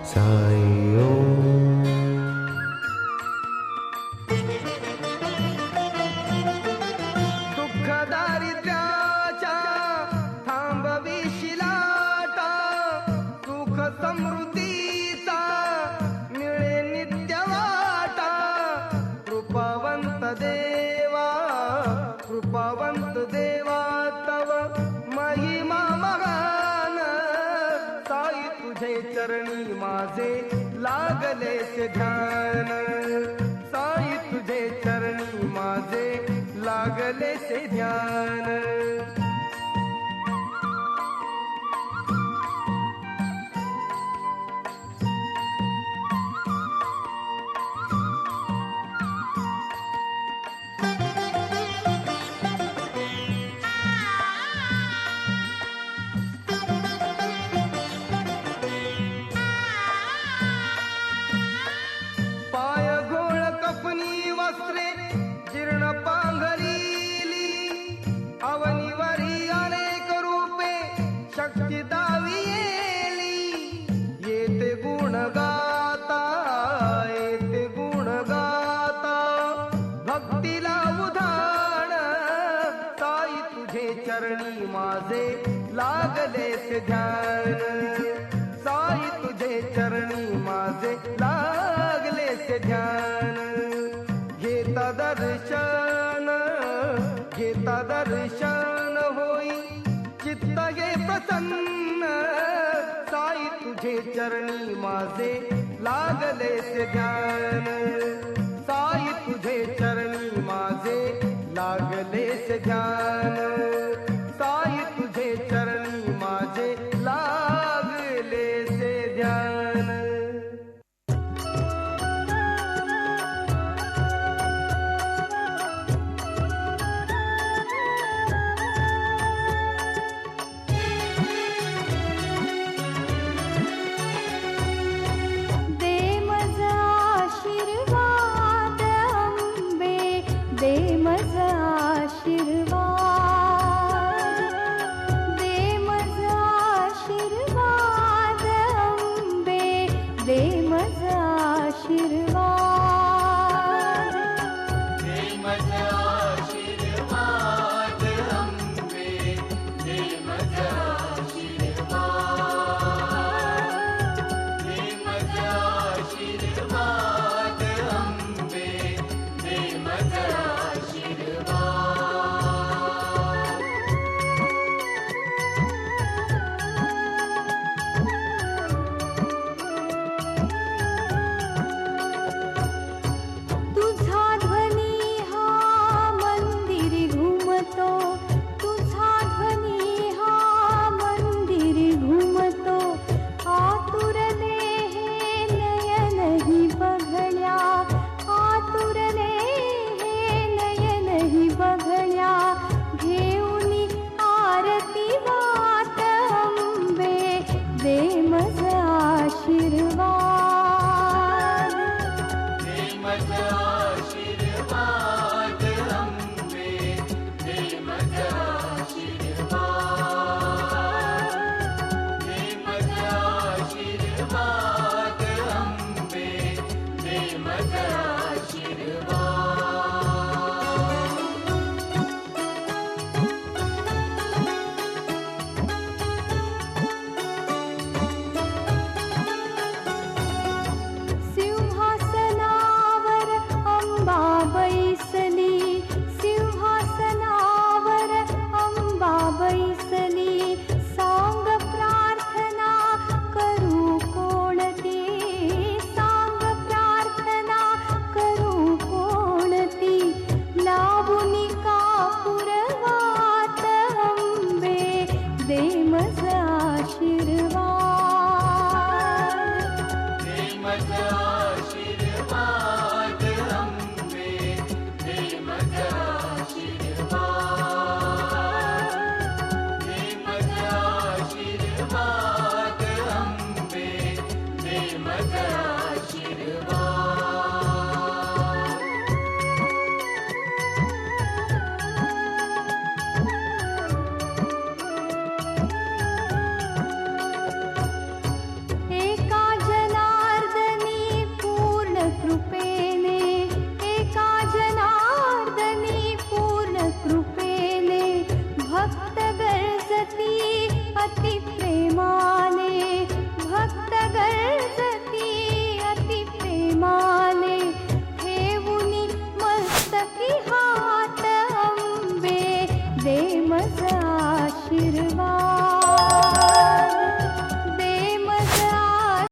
साई ओम. दुःख दारिद्र्याच्या थांबविशी लाटा, सुख समृद्धीचा मिळे नित्य वाटा. कृपावंत देवा तव महिमा महान. साई तुझे चरणी माझे लागलेचे ध्यान. साई तुझे चरणी माझे लागलेचे ध्यान. पाय घोळ कफनी वस्त्रे जीर्ण पांघरिली. अवनीवरी अनेक रूपे शक्ती दावी येली. येते गुण गाता, येते गुण गाता, भक्तीला उधाण. साई तुझे चरणी माझे लागलेचे ध्यान. साई तुझे चरणी माझे लागलेचे ध्यान. घेता दर्शन होई चित्त घे प्रसन्न. साई तुझे चरणी माझे लागलेचे ध्यान. साई तुझे चरणी माझे लागलेचे ध्यान. साई तुझे चरणी माझे लागलेचे ध्यान. दे मज आशीर्वाद अंबे, दे मज आशीर्वाद. दे मज आशीर्वाद अंबे, दे मज आशीर्वाद. तुझा ध्वनी हा मंदिरी घुमतो. तुझा ध्वनी हा मंदिरी घुमतो. आतुरले हे नयन ही बघण्या. आतुरले हे नयन ही बघण्या. घेऊनी आरती वाट अंबे, दे मज आशीर्वाद. सिंहासनावर अंबा बैसली. सिंहासनावर अंबा बैसली. सांग प्रार्थना करू कोणती. सांग प्रार्थना करू कोणती. लावुनी कापूरवात अंबे, दे मज आशीर्वाद. आशीर्वाद